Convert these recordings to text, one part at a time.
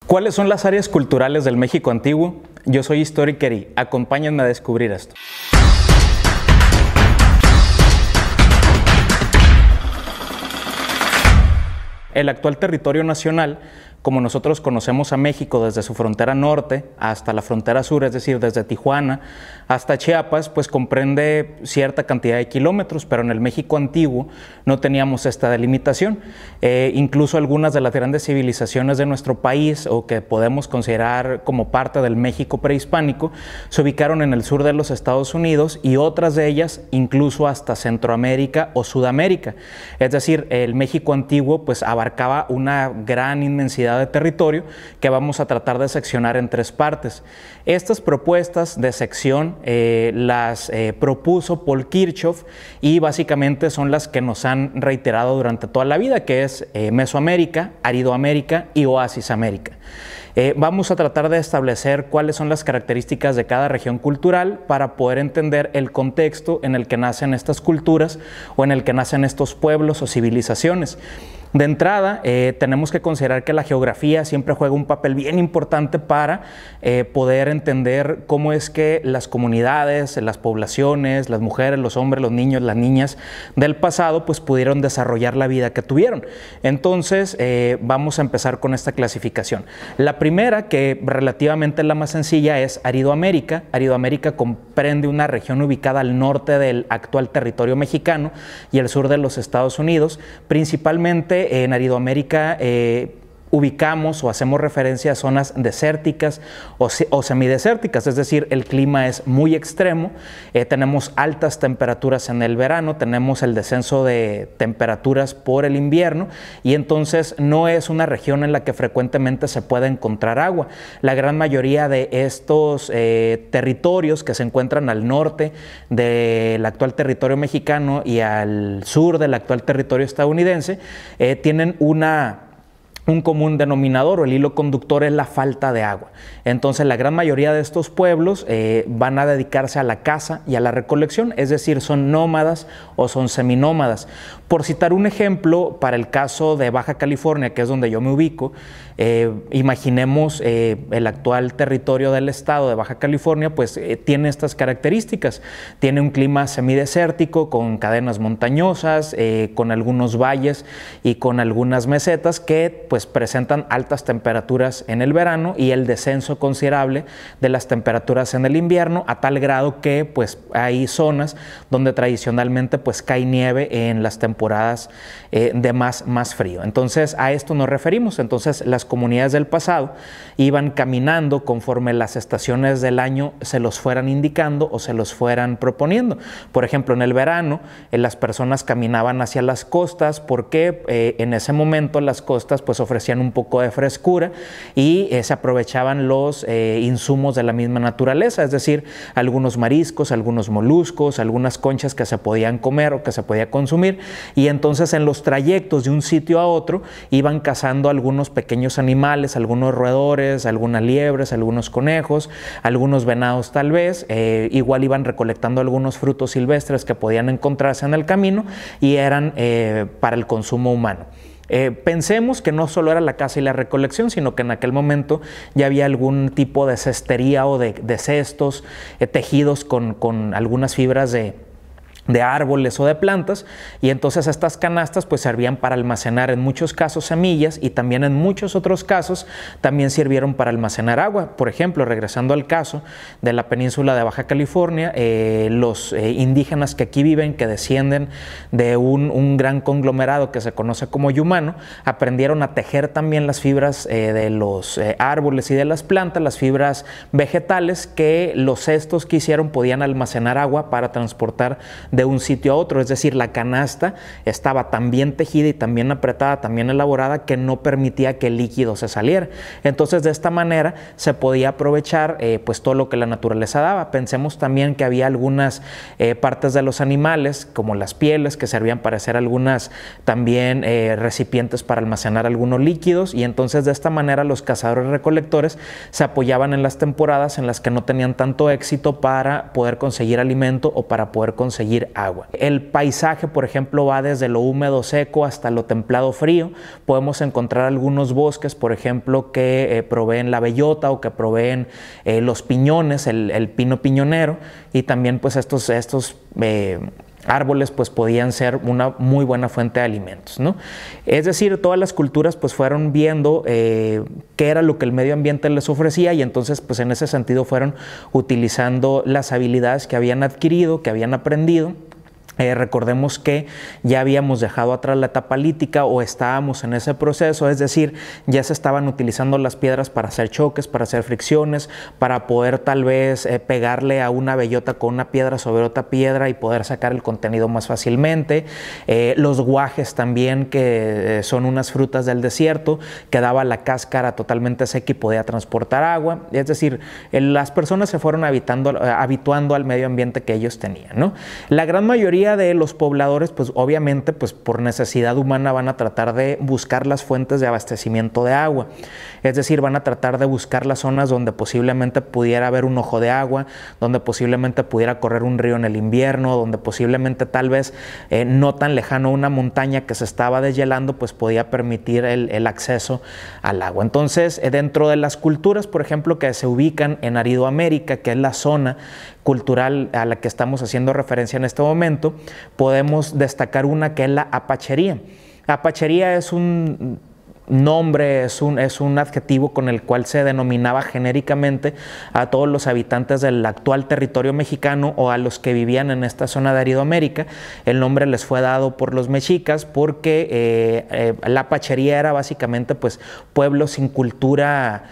¿Cuáles son las áreas culturales del México antiguo? Yo soy Historiker y acompáñenme a descubrir esto. El actual territorio nacional, como nosotros conocemos a México desde su frontera norte hasta la frontera sur, es decir, desde Tijuana hasta Chiapas, pues comprende cierta cantidad de kilómetros, pero en el México antiguo no teníamos esta delimitación. Incluso algunas de las grandes civilizaciones de nuestro país, o que podemos considerar como parte del México prehispánico, se ubicaron en el sur de los Estados Unidos y otras de ellas incluso hasta Centroamérica o Sudamérica. Es decir, el México antiguo pues abarcaba una gran inmensidad de territorio que vamos a tratar de seccionar en tres partes. Estas propuestas de sección las propuso Paul Kirchhoff y básicamente son las que nos han reiterado durante toda la vida, que es Mesoamérica, Aridoamérica y Oasis América. Vamos a tratar de establecer cuáles son las características de cada región cultural para poder entender el contexto en el que nacen estas culturas o en el que nacen estos pueblos o civilizaciones. De entrada, tenemos que considerar que la geografía siempre juega un papel bien importante para poder entender cómo es que las comunidades, las poblaciones, las mujeres, los hombres, los niños, las niñas del pasado pues pudieron desarrollar la vida que tuvieron. Entonces, vamos a empezar con esta clasificación. La primera, que relativamente es la más sencilla, es Aridoamérica. Aridoamérica comprende una región ubicada al norte del actual territorio mexicano y el sur de los Estados Unidos, principalmente en Aridoamérica ubicamos o hacemos referencia a zonas desérticas o semidesérticas, es decir, el clima es muy extremo, tenemos altas temperaturas en el verano, tenemos el descenso de temperaturas por el invierno y entonces no es una región en la que frecuentemente se pueda encontrar agua. La gran mayoría de estos territorios que se encuentran al norte del actual territorio mexicano y al sur del actual territorio estadounidense tienen un común denominador, o el hilo conductor es la falta de agua. Entonces la gran mayoría de estos pueblos van a dedicarse a la caza y a la recolección, es decir, son nómadas o son seminómadas. Por citar un ejemplo, para el caso de Baja California, que es donde yo me ubico, imaginemos el actual territorio del estado de Baja California, pues tiene estas características. Tiene un clima semidesértico con cadenas montañosas, con algunos valles y con algunas mesetas que pues presentan altas temperaturas en el verano y el descenso considerable de las temperaturas en el invierno, a tal grado que pues hay zonas donde tradicionalmente pues cae nieve en las temporadas de más frío. Entonces a esto nos referimos. Entonces las comunidades del pasado iban caminando conforme las estaciones del año se los fueran indicando o se los fueran proponiendo. Por ejemplo, en el verano las personas caminaban hacia las costas porque en ese momento las costas pues ofrecían un poco de frescura y se aprovechaban los insumos de la misma naturaleza, es decir, algunos mariscos, algunos moluscos, algunas conchas que se podían comer o que se podía consumir, y entonces en los trayectos de un sitio a otro iban cazando algunos pequeños animales, algunos roedores, algunas liebres, algunos conejos, algunos venados tal vez, igual iban recolectando algunos frutos silvestres que podían encontrarse en el camino y eran para el consumo humano. Pensemos que no solo era la caza y la recolección, sino que en aquel momento ya había algún tipo de cestería o de cestos tejidos con algunas fibras de árboles o de plantas, y entonces estas canastas pues servían para almacenar en muchos casos semillas y también en muchos otros casos también sirvieron para almacenar agua. Por ejemplo, regresando al caso de la península de Baja California, los indígenas que aquí viven, que descienden de un gran conglomerado que se conoce como Yumano, aprendieron a tejer también las fibras de los árboles y de las plantas, las fibras vegetales, que los cestos que hicieron podían almacenar agua para transportar de un sitio a otro, es decir, la canasta estaba tan bien tejida y tan bien apretada, tan bien elaborada, que no permitía que el líquido se saliera. Entonces de esta manera se podía aprovechar pues todo lo que la naturaleza daba. Pensemos también que había algunas partes de los animales, como las pieles, que servían para hacer algunas también recipientes para almacenar algunos líquidos, y entonces de esta manera los cazadores recolectores se apoyaban en las temporadas en las que no tenían tanto éxito para poder conseguir alimento o para poder conseguir conseguir agua. El paisaje, por ejemplo, va desde lo húmedo seco hasta lo templado frío. Podemos encontrar algunos bosques, por ejemplo, que proveen la bellota o que proveen los piñones, el pino piñonero, y también pues estos árboles pues podían ser una muy buena fuente de alimentos, ¿no? Es decir, todas las culturas pues fueron viendo qué era lo que el medio ambiente les ofrecía, y entonces pues en ese sentido fueron utilizando las habilidades que habían adquirido, que habían aprendido. Recordemos que ya habíamos dejado atrás la etapa lítica o estábamos en ese proceso, es decir, ya se estaban utilizando las piedras para hacer choques, para hacer fricciones, para poder tal vez pegarle a una bellota con una piedra sobre otra piedra y poder sacar el contenido más fácilmente. Los guajes también, que son unas frutas del desierto, que daba la cáscara totalmente seca y podía transportar agua. Es decir, las personas se fueron habituando al medio ambiente que ellos tenían, ¿no? La gran mayoría de los pobladores, pues obviamente, pues por necesidad humana van a tratar de buscar las fuentes de abastecimiento de agua. Es decir, van a tratar de buscar las zonas donde posiblemente pudiera haber un ojo de agua, donde posiblemente pudiera correr un río en el invierno, donde posiblemente tal vez no tan lejano una montaña que se estaba deshielando, pues podía permitir el acceso al agua. Entonces, dentro de las culturas, por ejemplo, que se ubican en Aridoamérica, que es la zona cultural a la que estamos haciendo referencia en este momento, podemos destacar una que es la apachería. Apachería es un nombre, es un adjetivo con el cual se denominaba genéricamente a todos los habitantes del actual territorio mexicano o a los que vivían en esta zona de Aridoamérica. El nombre les fue dado por los mexicas porque la apachería era básicamente pues pueblos sin cultura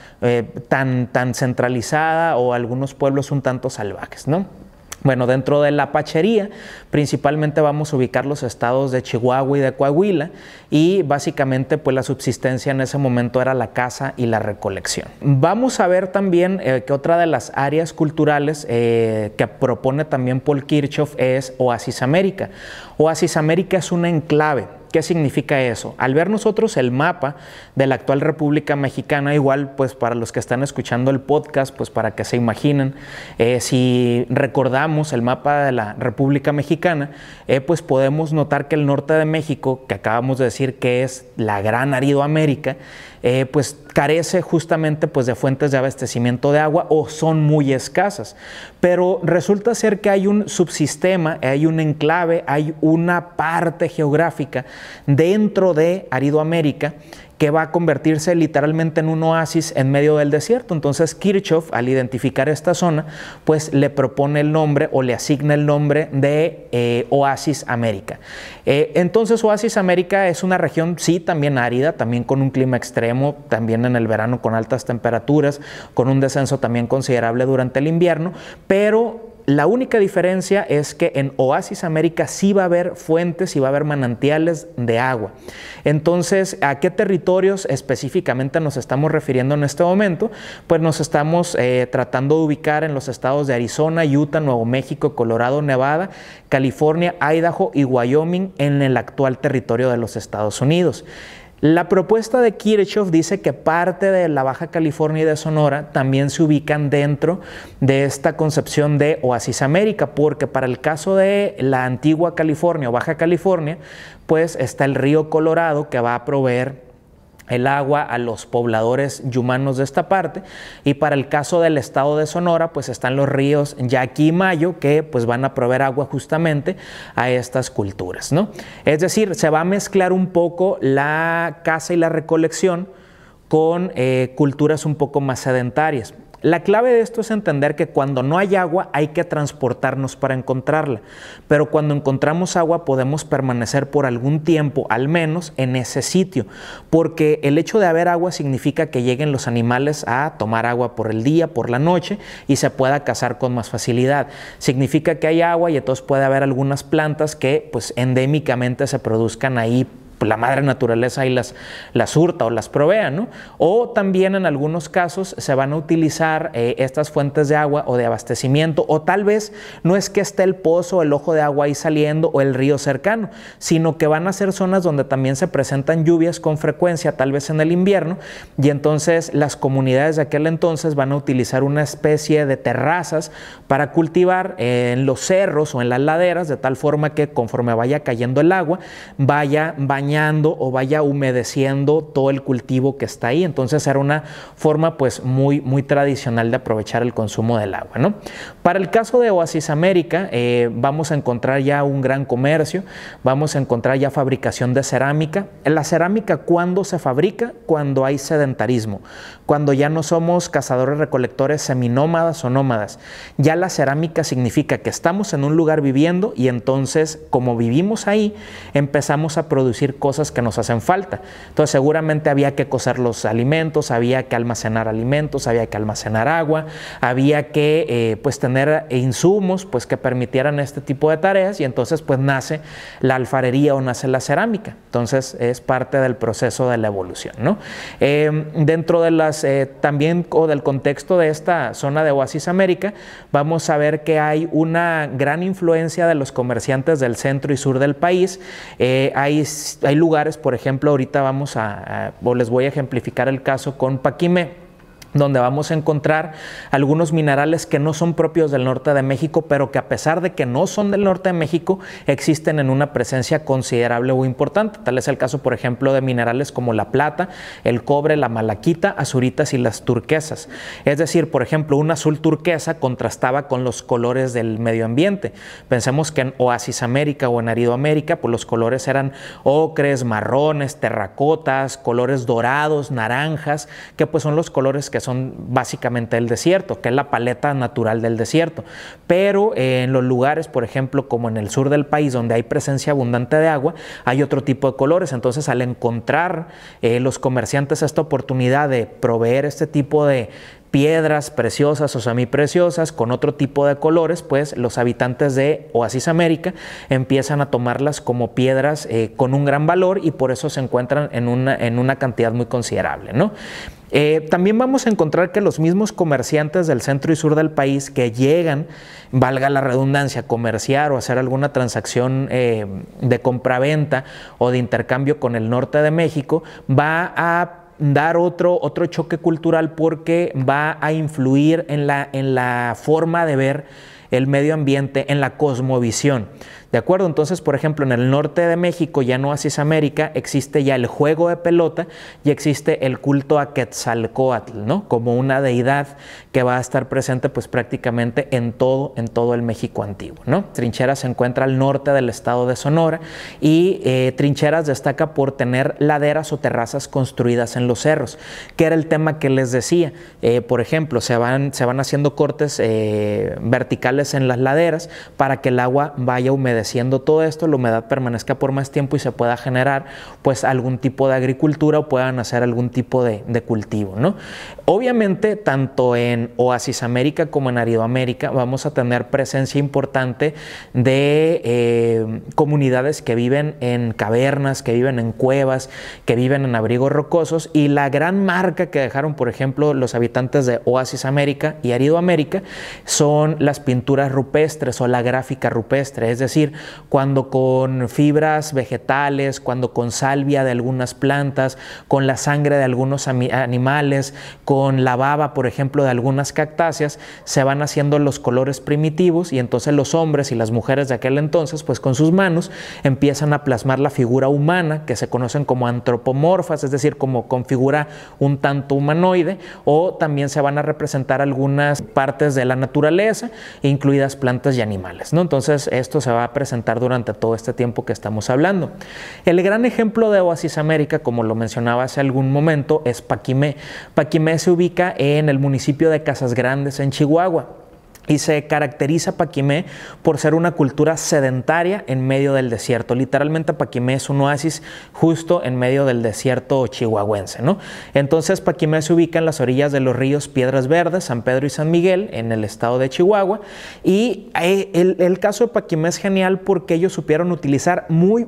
tan centralizada, o algunos pueblos un tanto salvajes, ¿no? Bueno, dentro de la apachería principalmente vamos a ubicar los estados de Chihuahua y de Coahuila, y básicamente pues la subsistencia en ese momento era la caza y la recolección. Vamos a ver también que otra de las áreas culturales que propone también Paul Kirchhoff es Oasis América. Oasis América es un enclave. ¿Qué significa eso? Al ver nosotros el mapa de la actual República Mexicana, igual pues para los que están escuchando el podcast, pues para que se imaginen, si recordamos el mapa de la República Mexicana, pues podemos notar que el norte de México, que acabamos de decir que es la gran Aridoamérica, pues carece justamente pues de fuentes de abastecimiento de agua, o son muy escasas. Pero resulta ser que hay un subsistema, hay un enclave, hay una parte geográfica dentro de Aridoamérica que va a convertirse literalmente en un oasis en medio del desierto. Entonces Kirchhoff, al identificar esta zona, pues le propone el nombre o le asigna el nombre de Oasis América. Entonces Oasis América es una región, sí, también árida, también con un clima extremo, también en el verano con altas temperaturas, con un descenso también considerable durante el invierno, pero la única diferencia es que en Oasis América sí va a haber fuentes y va a haber manantiales de agua. Entonces, ¿a qué territorios específicamente nos estamos refiriendo en este momento? Pues nos estamos tratando de ubicar en los estados de Arizona, Utah, Nuevo México, Colorado, Nevada, California, Idaho y Wyoming, en el actual territorio de los Estados Unidos. La propuesta de Kirchhoff dice que parte de la Baja California y de Sonora también se ubican dentro de esta concepción de Oasis América, porque para el caso de la antigua California o Baja California, pues está el río Colorado, que va a proveer el agua a los pobladores yumanos de esta parte, y para el caso del estado de Sonora pues están los ríos Yaqui y Mayo, que pues van a proveer agua justamente a estas culturas, ¿no? Es decir, se va a mezclar un poco la caza y la recolección con culturas un poco más sedentarias. La clave de esto es entender que cuando no hay agua hay que transportarnos para encontrarla, pero cuando encontramos agua podemos permanecer por algún tiempo, al menos, en ese sitio, porque el hecho de haber agua significa que lleguen los animales a tomar agua por el día, por la noche, y se pueda cazar con más facilidad. Significa que hay agua y entonces puede haber algunas plantas que pues endémicamente se produzcan ahí la madre naturaleza ahí las hurta o las provea, ¿no? O también en algunos casos se van a utilizar estas fuentes de agua o de abastecimiento, o tal vez no es que esté el pozo, el ojo de agua ahí saliendo o el río cercano, sino que van a ser zonas donde también se presentan lluvias con frecuencia, tal vez en el invierno, y entonces las comunidades de aquel entonces van a utilizar una especie de terrazas para cultivar en los cerros o en las laderas, de tal forma que conforme vaya cayendo el agua, vaya bañando o vaya humedeciendo todo el cultivo que está ahí. Entonces era una forma pues muy tradicional de aprovechar el consumo del agua, ¿no? Para el caso de Oasis América vamos a encontrar ya un gran comercio, vamos a encontrar ya fabricación de cerámica. La cerámica, ¿cuándo se fabrica? Cuando hay sedentarismo, cuando ya no somos cazadores recolectores seminómadas o nómadas. Ya la cerámica significa que estamos en un lugar viviendo y entonces como vivimos ahí empezamos a producir cosas que nos hacen falta. Entonces seguramente había que cocer los alimentos, había que almacenar alimentos, había que almacenar agua, había que pues tener insumos pues que permitieran este tipo de tareas, y entonces pues nace la alfarería o nace la cerámica. Entonces es parte del proceso de la evolución, ¿no? Dentro de las también o del contexto de esta zona de Oasis América vamos a ver que hay una gran influencia de los comerciantes del centro y sur del país. Hay lugares, por ejemplo, ahorita o les voy a ejemplificar el caso con Paquimé, donde vamos a encontrar algunos minerales que no son propios del norte de México, pero que a pesar de que no son del norte de México, existen en una presencia considerable o importante. Tal es el caso, por ejemplo, de minerales como la plata, el cobre, la malaquita, azuritas y las turquesas. Es decir, por ejemplo, un azul turquesa contrastaba con los colores del medio ambiente. Pensemos que en Oasis América o en Arido América, pues los colores eran ocres, marrones, terracotas, colores dorados, naranjas, que pues son los colores que son básicamente el desierto, que es la paleta natural del desierto. Pero en los lugares, por ejemplo, como en el sur del país, donde hay presencia abundante de agua, hay otro tipo de colores. Entonces, al encontrar los comerciantes esta oportunidad de proveer este tipo de piedras preciosas o semipreciosas con otro tipo de colores, pues los habitantes de Oasis América empiezan a tomarlas como piedras con un gran valor, y por eso se encuentran en una cantidad muy considerable, ¿no? También vamos a encontrar que los mismos comerciantes del centro y sur del país que llegan, valga la redundancia, a comerciar o hacer alguna transacción de compraventa o de intercambio con el norte de México, va a dar otro choque cultural, porque va a influir en la forma de ver el medio ambiente, en la cosmovisión. ¿De acuerdo? Entonces, por ejemplo, en el norte de México, ya en Oasis América, existe ya el juego de pelota y existe el culto a Quetzalcóatl, ¿no? Como una deidad que va a estar presente pues prácticamente en todo el México antiguo, ¿no? Trincheras se encuentra al norte del estado de Sonora, y Trincheras destaca por tener laderas o terrazas construidas en los cerros, que era el tema que les decía. Por ejemplo, se van haciendo cortes verticales en las laderas para que el agua vaya humedeciendo todo esto, la humedad permanezca por más tiempo y se pueda generar pues algún tipo de agricultura o puedan hacer algún tipo de cultivo, ¿no? Obviamente, tanto en Oasis América como en Arido América vamos a tener presencia importante de comunidades que viven en cavernas, que viven en cuevas, que viven en abrigos rocosos, y la gran marca que dejaron, por ejemplo, los habitantes de Oasis América y Arido América son las pinturas rupestres o la gráfica rupestre, es decir, cuando con fibras vegetales, cuando con salvia de algunas plantas, con la sangre de algunos animales, con la baba, por ejemplo, de algunas cactáceas, se van haciendo los colores primitivos, y entonces los hombres y las mujeres de aquel entonces, pues con sus manos empiezan a plasmar la figura humana, que se conocen como antropomorfas, es decir, como con figura un tanto humanoide, o también se van a representar algunas partes de la naturaleza, incluidas plantas y animales, ¿no? Entonces esto se va a presentar durante todo este tiempo que estamos hablando. El gran ejemplo de Oasis América, como lo mencionaba hace algún momento, es Paquimé. Paquimé se ubica en el municipio de Casas Grandes, en Chihuahua. Y se caracteriza Paquimé por ser una cultura sedentaria en medio del desierto. Literalmente Paquimé es un oasis justo en medio del desierto chihuahuense, ¿no? Entonces Paquimé se ubica en las orillas de los ríos Piedras Verdes, San Pedro y San Miguel, en el estado de Chihuahua. Y el caso de Paquimé es genial porque ellos supieron utilizar muy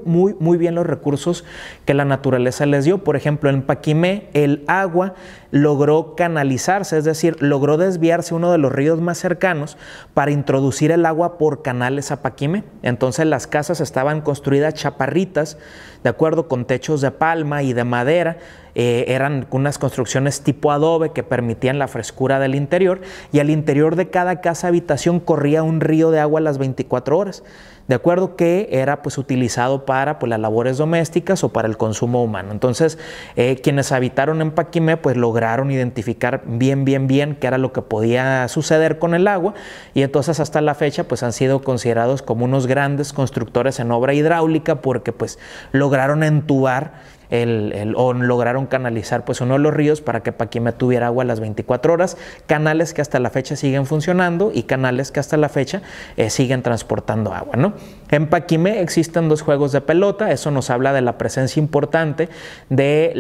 bien los recursos que la naturaleza les dio. Por ejemplo, en Paquimé el agua logró canalizarse, es decir, logró desviarse uno de los ríos más cercanos para introducir el agua por canales a Paquimé. Entonces las casas estaban construidas chaparritas, de acuerdo, con techos de palma y de madera. Eran unas construcciones tipo adobe que permitían la frescura del interior, y al interior de cada casa habitación corría un río de agua a las 24 horas, de acuerdo, que era pues utilizado para pues las labores domésticas o para el consumo humano. Entonces quienes habitaron en Paquimé pues lograron identificar bien qué era lo que podía suceder con el agua, y entonces hasta la fecha pues han sido considerados como unos grandes constructores en obra hidráulica, porque pues lograron entubar o lograron canalizar pues uno de los ríos para que Paquimé tuviera agua a las 24 horas, canales que hasta la fecha siguen funcionando y canales que hasta la fecha siguen transportando agua, ¿no? En Paquimé existen 2 juegos de pelota. Eso nos habla de la presencia importante de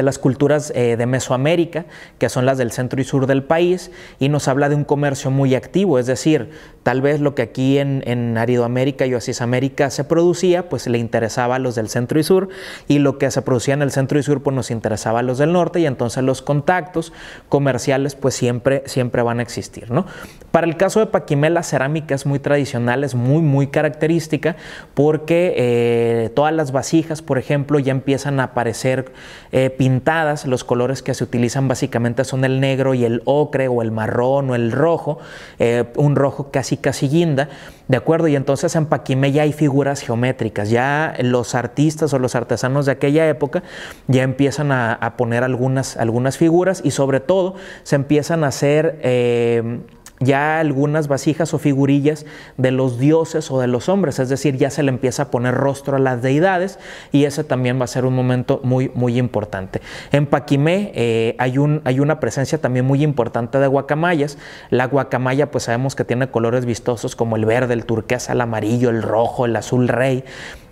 las culturas de Mesoamérica, que son las del centro y sur del país, y nos habla de un comercio muy activo, es decir, tal vez lo que aquí en Aridoamérica y Oasisamérica se producía, pues le interesaba a los del centro y sur, y lo que se producía en el centro y sur, pues nos interesaba a los del norte, y entonces los contactos comerciales pues siempre van a existir, ¿no? Para el caso de Paquimé, la cerámica es muy tradicional, es muy característica, porque todas las vasijas, por ejemplo, ya empiezan a aparecer pintadas. Los colores que se utilizan básicamente son el negro y el ocre, o el marrón o el rojo, un rojo casi guinda, ¿de acuerdo? Y entonces en Paquimé ya hay figuras geométricas, ya los artistas o los artesanos de aquella época ya empiezan a poner algunas figuras, y sobre todo se empiezan a hacer ya algunas vasijas o figurillas de los dioses o de los hombres, es decir, ya se le empieza a poner rostro a las deidades, y ese también va a ser un momento muy importante. En Paquimé hay una presencia también muy importante de guacamayas. La guacamaya pues sabemos que tiene colores vistosos como el verde, el turquesa, el amarillo, el rojo, el azul rey.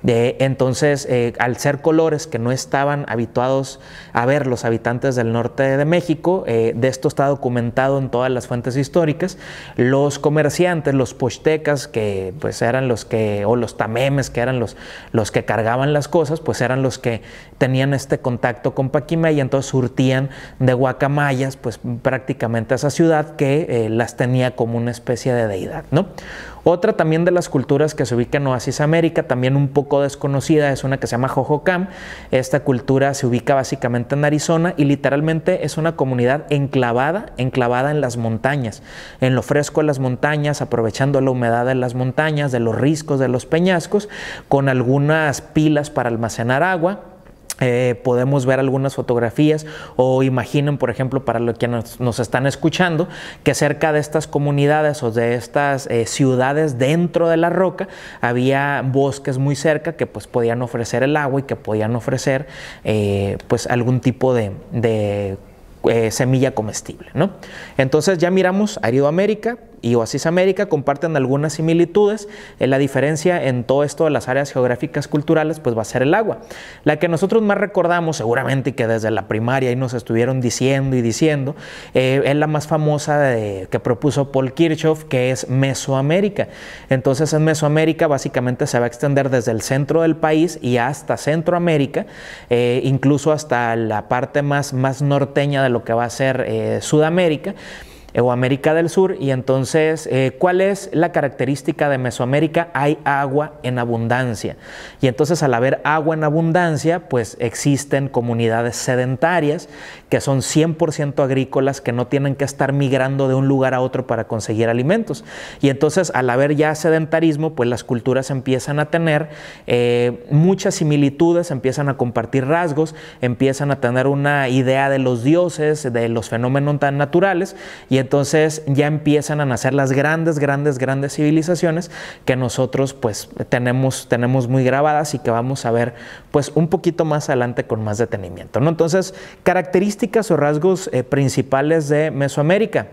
Entonces, al ser colores que no estaban habituados a ver los habitantes del norte de México, de esto está documentado en todas las fuentes históricas. Los comerciantes, los pochtecas, que pues eran los que, o los tamemes, que eran los que cargaban las cosas, pues eran los que tenían este contacto con Paquimé, y entonces surtían de guacamayas pues prácticamente a esa ciudad, que las tenía como una especie de deidad, ¿no? Otra también de las culturas que se ubica en Oasisamérica, también un poco desconocida, es una que se llama Jojocam. Esta cultura se ubica básicamente en Arizona, y literalmente es una comunidad enclavada en las montañas, en lo fresco de las montañas, aprovechando la humedad de las montañas, de los riscos, de los peñascos, con algunas pilas para almacenar agua. Podemos ver algunas fotografías, o imaginen, por ejemplo, para los que nos están escuchando, que cerca de estas comunidades o de estas ciudades dentro de la roca había bosques muy cerca que pues podían ofrecer el agua, y que podían ofrecer pues algún tipo de semilla comestible, ¿no? Entonces ya miramos Aridoamérica y Oasisamérica, comparten algunas similitudes. La diferencia en todo esto de las áreas geográficas culturales pues va a ser el agua. La que nosotros más recordamos seguramente, y que desde la primaria ahí nos estuvieron diciendo es la más famosa que propuso Paul Kirchhoff, que es Mesoamérica. Entonces en Mesoamérica básicamente se va a extender desde el centro del país y hasta Centroamérica, incluso hasta la parte más norteña de lo que va a ser Sudamérica o América del Sur. Y entonces, ¿cuál es la característica de Mesoamérica? Hay agua en abundancia, y entonces al haber agua en abundancia, pues existen comunidades sedentarias que son 100% agrícolas, que no tienen que estar migrando de un lugar a otro para conseguir alimentos. Y entonces, al haber ya sedentarismo, pues las culturas empiezan a tener muchas similitudes, empiezan a compartir rasgos, empiezan a tener una idea de los dioses, de los fenómenos tan naturales, y entonces ya empiezan a nacer las grandes civilizaciones que nosotros pues tenemos muy grabadas, y que vamos a ver pues un poquito más adelante con más detenimiento, ¿no? Entonces, características o rasgos principales de Mesoamérica.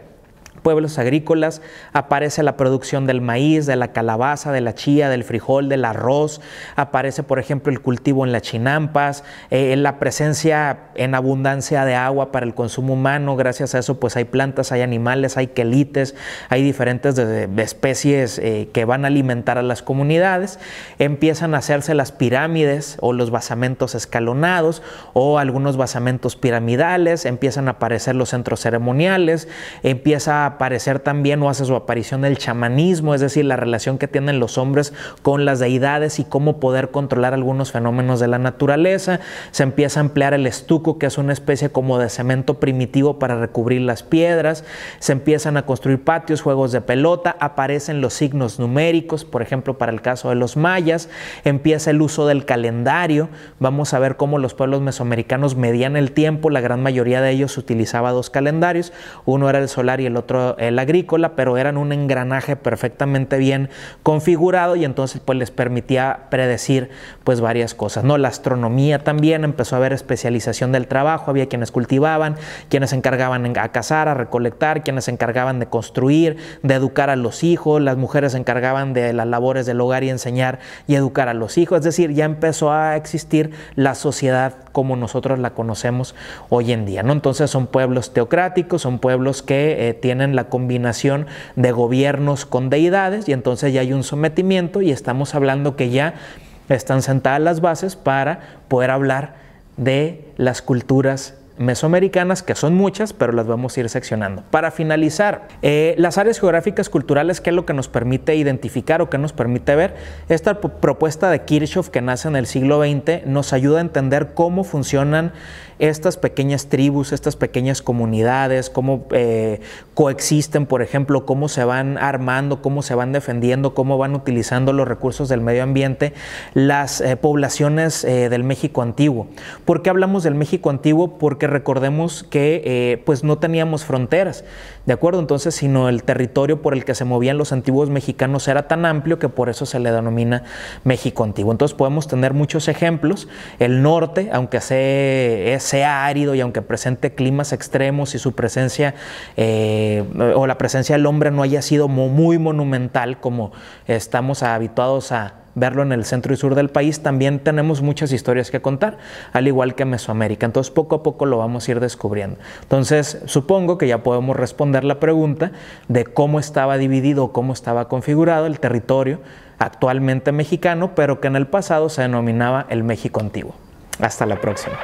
pueblos agrícolas, aparece la producción del maíz, de la calabaza, de la chía, del frijol, del arroz, aparece, por ejemplo, el cultivo en las chinampas, la presencia en abundancia de agua para el consumo humano. Gracias a eso pues hay plantas, hay animales, hay quelites, hay diferentes especies que van a alimentar a las comunidades. Empiezan a hacerse las pirámides o los basamentos escalonados o algunos basamentos piramidales, empiezan a aparecer los centros ceremoniales, empieza a aparecer también o hace su aparición el chamanismo, es decir, la relación que tienen los hombres con las deidades y cómo poder controlar algunos fenómenos de la naturaleza. Se empieza a emplear el estuco, que es una especie como de cemento primitivo para recubrir las piedras. Se empiezan a construir patios, juegos de pelota, aparecen los signos numéricos, por ejemplo, para el caso de los mayas. Empieza el uso del calendario. Vamos a ver cómo los pueblos mesoamericanos medían el tiempo. La gran mayoría de ellos utilizaba dos calendarios, uno era el solar y el otro el agrícola, pero eran un engranaje perfectamente bien configurado y entonces pues les permitía predecir pues varias cosas, ¿no? La astronomía también, empezó a haber especialización del trabajo, había quienes cultivaban, quienes se encargaban a cazar, a recolectar, quienes se encargaban de construir, de educar a los hijos, las mujeres se encargaban de las labores del hogar y enseñar y educar a los hijos, es decir, ya empezó a existir la sociedad como nosotros la conocemos hoy en día, ¿no? Entonces son pueblos teocráticos, son pueblos que tienen la combinación de gobiernos con deidades y entonces ya hay un sometimiento y estamos hablando que ya están sentadas las bases para poder hablar de las culturas mesoamericanas, que son muchas, pero las vamos a ir seccionando. Para finalizar, las áreas geográficas culturales, ¿qué es lo que nos permite identificar o qué nos permite ver? Esta propuesta de Kirchhoff, que nace en el siglo XX, nos ayuda a entender cómo funcionan estas pequeñas tribus, estas pequeñas comunidades, cómo coexisten, por ejemplo, cómo se van armando, cómo se van defendiendo, cómo van utilizando los recursos del medio ambiente, las poblaciones del México antiguo. ¿Por qué hablamos del México antiguo? Porque recordemos que pues no teníamos fronteras, ¿de acuerdo? Entonces, sino el territorio por el que se movían los antiguos mexicanos era tan amplio que por eso se le denomina México antiguo. Entonces podemos tener muchos ejemplos. El norte, aunque sea árido y aunque presente climas extremos y su presencia o la presencia del hombre no haya sido muy monumental como estamos habituados a verlo en el centro y sur del país, también tenemos muchas historias que contar, al igual que Mesoamérica. Entonces poco a poco lo vamos a ir descubriendo. Entonces supongo que ya podemos responder la pregunta de cómo estaba dividido, cómo estaba configurado el territorio actualmente mexicano, pero que en el pasado se denominaba el México antiguo. Hasta la próxima.